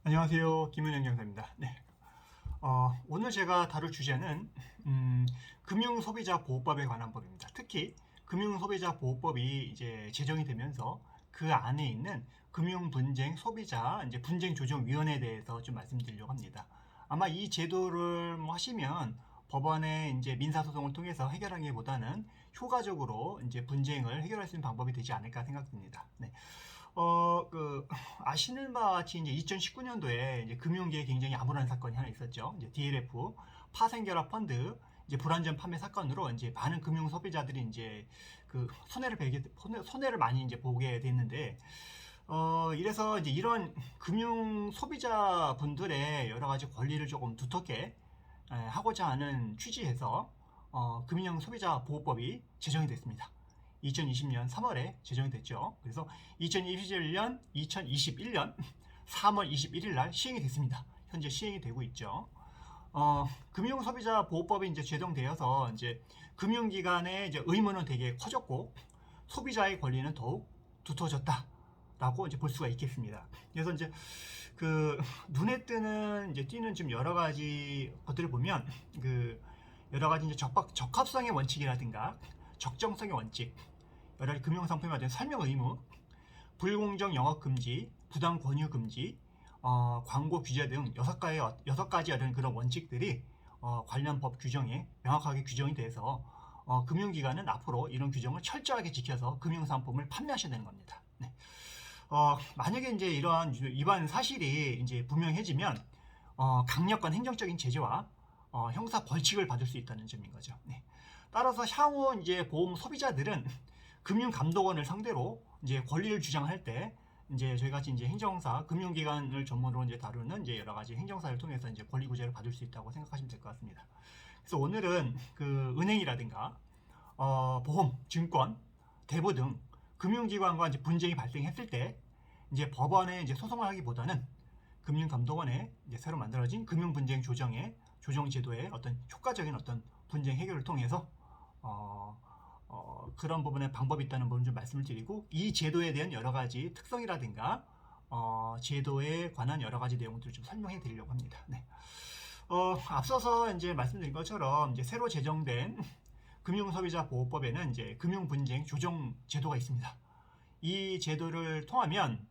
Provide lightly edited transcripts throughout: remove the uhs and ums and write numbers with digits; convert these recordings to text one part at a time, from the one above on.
안녕하세요. 김은영 강사입니다. 네. 오늘 제가 다룰 주제는 금융소비자보호법에 관한 법입니다. 특히 금융소비자보호법이 이제 제정이 되면서 그 안에 있는 금융분쟁 소비자 이제 분쟁조정위원회에 대해서 좀 말씀드리려고 합니다. 아마 이 제도를 뭐 하시면 법원의 이제 민사소송을 통해서 해결하기보다는 효과적으로 이제 분쟁을 해결할 수 있는 방법이 되지 않을까 생각됩니다. 네. 아시는 바와 같이 이제 2019년도에 이제 금융계에 굉장히 암울한 사건이 하나 있었죠. 이제 DLF 파생결합 펀드 이제 불안전 판매 사건으로 이제 많은 금융 소비자들이 이제 그 손해를 많이 이제 보게 됐는데, 이래서 이제 이런 금융 소비자분들의 여러 가지 권리를 조금 두텁게 하고자 하는 취지에서 금융 소비자 보호법이 제정이 됐습니다. 2020년 3월에 제정이 됐죠. 그래서 2021년 3월 21일 날 시행이 됐습니다. 현재 시행이 되고 있죠. 금융소비자보호법이 이제 제정되어서 이제 금융기관의 이제 의무는 되게 커졌고 소비자의 권리는 더욱 두터워졌다라고 이제 볼 수가 있겠습니다. 그래서 이제 그 눈에 띄는 좀 여러 가지 것들을 보면 그 여러 가지 이제 적합성의 원칙이라든가 적정성의 원칙, 여러 가지 금융상품에 대한 설명 의무, 불공정 영업 금지, 부당 권유 금지, 광고 규제 등 여섯 가지 어떤 그런 원칙들이 관련 법 규정에 명확하게 규정이 돼서 금융기관은 앞으로 이런 규정을 철저하게 지켜서 금융상품을 판매하셔야 되는 겁니다. 네. 만약에 이제 이러한 위반 사실이 이제 분명해지면 강력한 행정적인 제재와 형사 벌칙을 받을 수 있다는 점인 거죠. 네. 따라서 향후 이제 보험 소비자들은 금융감독원을 상대로 이제 권리를 주장할 때 이제 저희 같이 이제 행정사 금융기관을 전문으로 이제 다루는 이제 여러 가지 행정사를 통해서 이제 권리 구제를 받을 수 있다고 생각하시면 될 것 같습니다. 그래서 오늘은 그 은행이라든가 보험, 증권, 대부 등 금융기관과 이제 분쟁이 발생했을 때 이제 법원에 이제 소송을 하기보다는 금융감독원에 이제 새로 만들어진 금융분쟁 조정제도의 어떤 효과적인 어떤 분쟁 해결을 통해서 그런 부분에 방법이 있다는 부분 좀 말씀을 드리고 이 제도에 대한 여러 가지 특성이라든가 제도에 관한 여러 가지 내용들을 좀 설명해 드리려고 합니다. 네. 앞서서 이제 말씀드린 것처럼 이제 새로 제정된 금융소비자보호법에는 이제 금융분쟁 조정 제도가 있습니다. 이 제도를 통하면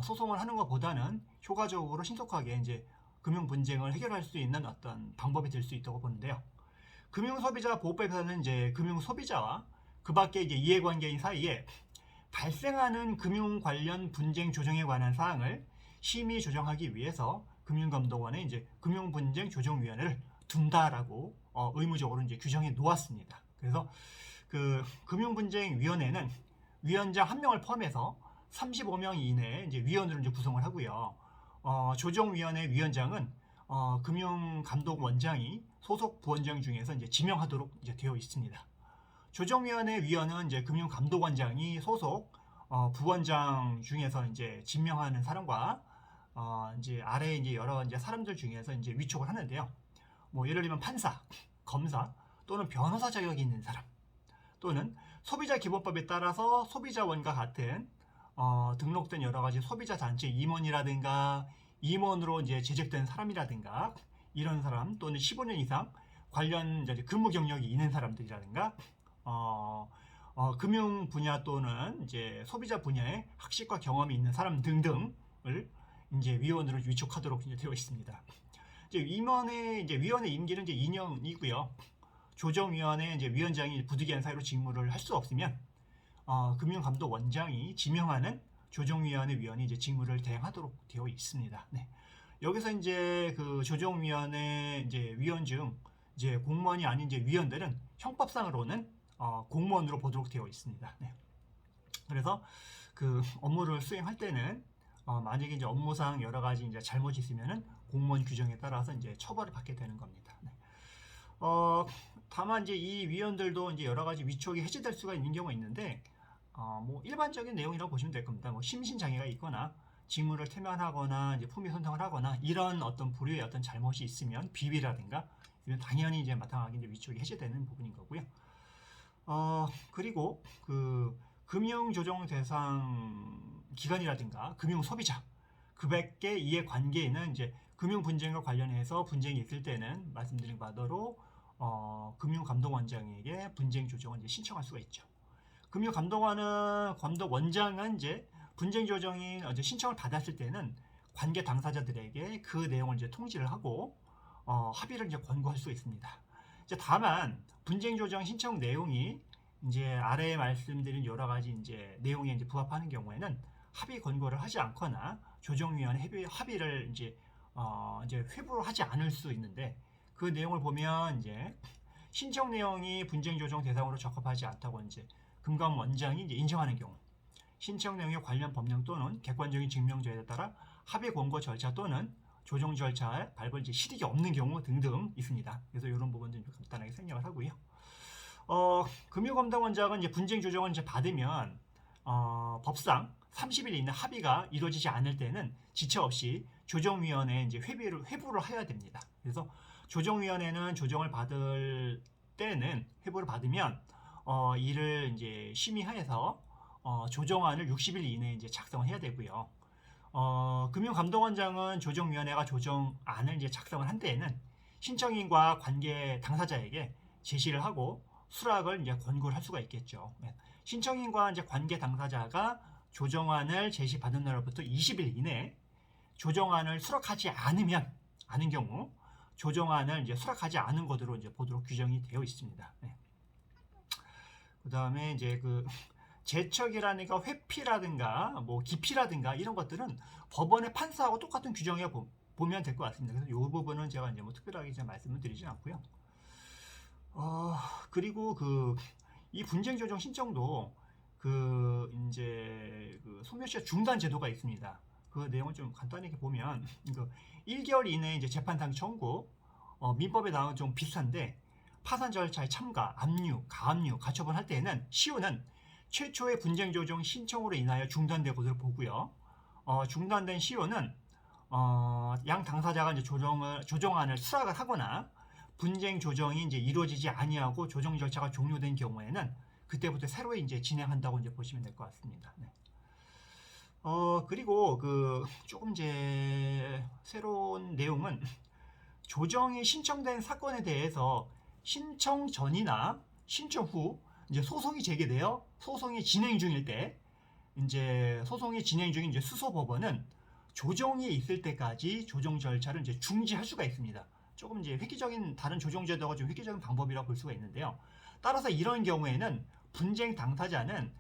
소송을 하는 것보다는 효과적으로 신속하게 이제 금융 분쟁을 해결할 수 있는 어떤 방법이 될 수 있다고 보는데요. 금융소비자보호법에서는 이제 금융소비자와 그 밖에 이제 이해관계인 사이에 발생하는 금융 관련 분쟁 조정에 관한 사항을 심의 조정하기 위해서 금융감독원에 이제 금융분쟁 조정위원회를 둔다라고 의무적으로 이제 규정해 놓았습니다. 그래서 그 금융분쟁위원회는 위원장 한 명을 포함해서 35명 이내에 이제 위원으로 이제 구성을 하고요. 조정위원회 위원장은 금융감독원장이 소속 부원장 중에서 이제 지명하도록 이제 되어 있습니다. 조정위원회 위원은 이제 금융감독원장이 소속 부원장 중에서 이제 지명하는 사람과 이제 아래 이제 여러 이제 사람들 중에서 이제 위촉을 하는데요. 뭐 예를 들면 판사, 검사 또는 변호사 자격이 있는 사람 또는 소비자기본법에 따라서 소비자원과 같은 등록된 여러 가지 소비자 단체 임원이라든가 임원으로 이제 제적된 사람이라든가 이런 사람 또는 15년 이상 관련 근무 경력이 있는 사람들이라든가 금융 분야 또는 이제 소비자 분야의 학식과 경험이 있는 사람 등등을 이제 위원으로 위촉하도록 이제 되어 있습니다. 이제 위원회 임기는 이제 2년이고요. 조정위원회 이제 위원장이 부득이한 사유로 직무를 할 수 없으면 금융감독원장이 지명하는 조정위원회 위원이 이제 직무를 대행하도록 되어 있습니다. 네. 여기서 이제 그 조정위원회 이제 위원 중 이제 공무원이 아닌 이제 위원들은 형법상으로는 공무원으로 보도록 되어 있습니다. 네. 그래서 그 업무를 수행할 때는 만약에 이제 업무상 여러 가지 이제 잘못이 있으면은 공무원 규정에 따라서 이제 처벌을 받게 되는 겁니다. 네. 다만 이제 이 위원들도 이제 여러 가지 위촉이 해제될 수가 있는 경우가 있는데, 뭐 일반적인 내용이라고 보시면 될 겁니다. 뭐 심신장애가 있거나 직무를 태만하거나 이제 품위 손상을 하거나 이런 어떤 부류의 어떤 잘못이 있으면 비위라든가 이런 당연히 이제 마땅하게 이제 위촉이 해제되는 부분인 거고요. 그리고 그 금융조정 대상 기관이라든가 금융 소비자 그밖에 이해 관계에는 이제 금융 분쟁과 관련해서 분쟁이 있을 때는 말씀드린 바대로 금융감독원장에게 분쟁 조정을 이제 신청할 수가 있죠. 감독원장은 이제 분쟁 조정이 이제 신청을 받았을 때는 관계 당사자들에게 그 내용을 이제 통지를 하고 합의를 이제 권고할 수 있습니다. 이제 다만 분쟁 조정 신청 내용이 이제 아래에 말씀드린 여러 가지 이제 내용에 이제 부합하는 경우에는 합의 권고를 하지 않거나 조정위원회 합의를 이제 회부를 하지 않을 수 있는데, 그 내용을 보면 이제 신청 내용이 분쟁 조정 대상으로 적합하지 않다고 이제 금감원장이 이제 인정하는 경우, 신청 내용의 관련 법령 또는 객관적인 증명조회에 따라 합의 권고 절차 또는 조정 절차에 발부 실익이 없는 경우 등등 있습니다. 그래서 이런 부분들 좀 간단하게 생략을 하고요. 금융감독원장은 이제 분쟁 조정을 이제 받으면 법상 30일 이내 합의가 이루어지지 않을 때는 지체 없이 조정위원회에 이제 회부를 해야 됩니다. 그래서 조정위원회는 조정을 받을 때는 회부를 받으면 이를 이제 심의하여서 조정안을 60일 이내에 이제 작성을 해야 되고요. 금융감독원장은 조정위원회가 조정안을 이제 작성을 한 때에는 신청인과 관계 당사자에게 제시를 하고 수락을 이제 권고를 할 수가 있겠죠. 신청인과 이제 관계 당사자가 조정안을 제시받은 날로부터 20일 이내에 조정안을 수락하지 않은 경우 조정안을 이제 수락하지 않은 것으로 이제 보도록 규정이 되어 있습니다. 그 다음에 이제 그 제척이라든가 회피라든가 뭐 기피라든가 이런 것들은 법원의 판사하고 똑같은 규정에 보면 될 것 같습니다. 그래서 이 부분은 제가 이제 뭐 특별하게 이제 말씀을 드리진 않고요. 그리고 이 분쟁 조정 신청도 이제 소멸시효 중단 제도가 있습니다. 그 내용을 좀 간단하게 보면 1개월 이내에 이제 재판상 청구, 민법에 나온 좀 비슷한데 파산 절차에 참가, 압류, 가압류, 가처분 할 때에는 시효는 최초의 분쟁 조정 신청으로 인하여 중단된 것으로 보고요. 중단된 시효는 양 당사자가 이제 조정안을 수락을 하거나 분쟁 조정이 이제 이루어지지 아니하고 조정 절차가 종료된 경우에는 그때부터 새로 이제 진행한다고 이제 보시면 될 것 같습니다. 네. 그리고 조금 이제 새로운 내용은 조정이 신청된 사건에 대해서 신청 전이나 신청 후 이제 소송이 제기되어 소송이 진행 중일 때 이제 수소법원은 조정이 있을 때까지 조정 절차를 이제 중지할 수가 있습니다. 조금 이제 획기적인 다른 조정 제도가 좀 획기적인 방법이라고 볼 수가 있는데요. 따라서 이런 경우에는 분쟁 당사자는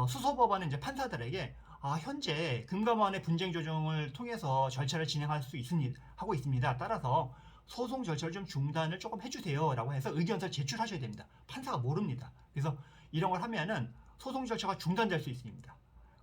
수소법원은 이제 판사들에게 현재 금감원의 분쟁 조정을 통해서 절차를 진행할 수 하고 있습니다. 따라서 소송 절차를 좀 중단을 조금 해주세요 라고 해서 의견서를 제출하셔야 됩니다. 판사가 모릅니다. 그래서 이런 걸 하면은 소송 절차가 중단될 수 있습니다.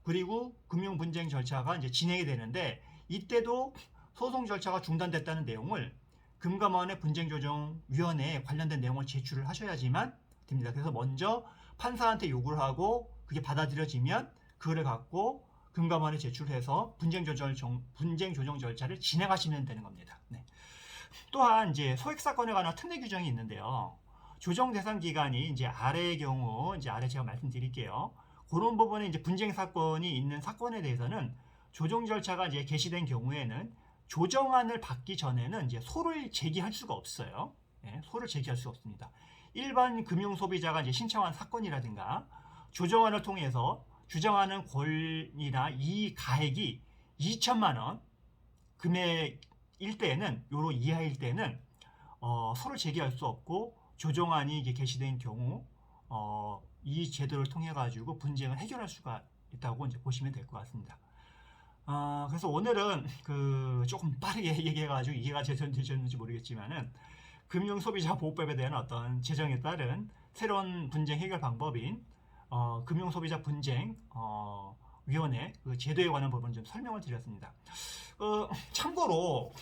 그리고 금융 분쟁 절차가 이제 진행이 되는데 이때도 소송 절차가 중단됐다는 내용을 금감원의 분쟁조정위원회에 관련된 내용을 제출을 하셔야지만 됩니다. 그래서 먼저 판사한테 요구를 하고 그게 받아들여지면 그거를 갖고 금감원에 제출해서 분쟁 조정 절차를 진행하시면 되는 겁니다. 네. 또한 이제 소액 사건에 관한 특례 규정이 있는데요. 조정 대상 기간이 이제 아래의 경우 이제 아래 제가 말씀드릴게요. 그런 부분에 이제 분쟁 사건이 있는 사건에 대해서는 조정 절차가 이제 개시된 경우에는 조정안을 받기 전에는 이제 소를 제기할 수가 없어요. 소를 제기할 수가 없습니다. 일반 금융 소비자가 이제 신청한 사건이라든가 조정안을 통해서 주장하는 권리나 이익 가액이 2천만 원 금액일 때에는 요로 이하일 때는 소를 제기할 수 없고 조정안이 이게 개시된 경우 이 제도를 통해 가지고 분쟁을 해결할 수가 있다고 이제 보시면 될 것 같습니다. 그래서 오늘은 조금 빠르게 얘기해가지고 이해가 되셨는지 모르겠지만은 금융소비자보호법에 대한 어떤 제정에 따른 새로운 분쟁 해결 방법인 금융소비자 분쟁 위원회 제도에 관한 부분 좀 설명을 드렸습니다. 참고로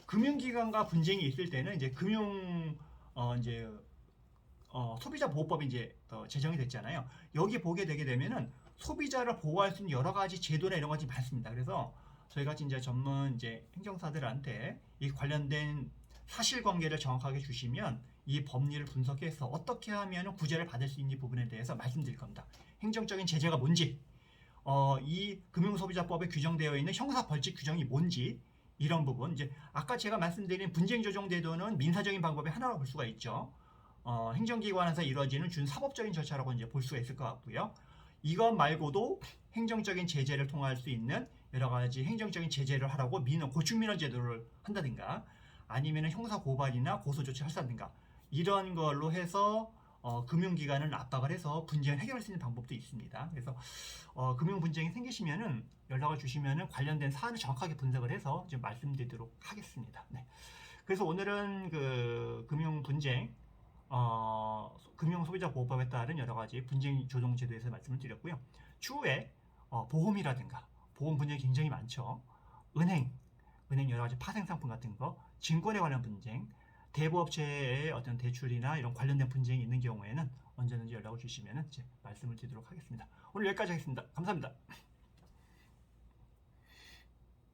금융기관과 분쟁이 있을 때는 이제 소비자보호법이 이제 제정이 됐잖아요. 여기 보게 되게 되면은 소비자를 보호할 수 있는 여러 가지 제도나 이런 것이 많습니다. 그래서 저희같이 이제 전문 행정사들한테 이 관련된 사실관계를 정확하게 주시면 이 법리를 분석해서 어떻게 하면 구제를 받을 수 있는 부분에 대해서 말씀드릴 겁니다. 행정적인 제재가 뭔지, 이 금융소비자법에 규정되어 있는 형사 벌칙 규정이 뭔지 이런 부분 이제 아까 제가 말씀드린 분쟁 조정 제도는 민사적인 방법의 하나로 볼 수가 있죠. 행정기관에서 이루어지는 준사법적인 절차라고 이제 볼 수가 있을 것 같고요. 이것 말고도 행정적인 제재를 통할 수 있는 여러 가지 행정적인 제재를 하라고 고충민원 제도를 한다든가 아니면 형사 고발이나 고소 조치를 한다든가 이런 걸로 해서 금융기관을 압박을 해서 분쟁을 해결할 수 있는 방법도 있습니다. 그래서 금융 분쟁이 생기시면은 연락을 주시면은 관련된 사안을 정확하게 분석을 해서 좀 말씀드리도록 하겠습니다. 네. 그래서 오늘은 그 금융 분쟁 금융소비자보호법에 따른 여러 가지 분쟁 조정 제도에서 말씀을 드렸고요. 추후에 보험이라든가 보험 분쟁이 굉장히 많죠. 은행 여러 가지 파생 상품 같은 거, 증권에 관한 분쟁, 대부업체의 어떤 대출이나 이런 관련된 분쟁이 있는 경우에는 언제든지 연락을 주시면 이제 말씀을 드리도록 하겠습니다. 오늘 여기까지 하겠습니다. 감사합니다.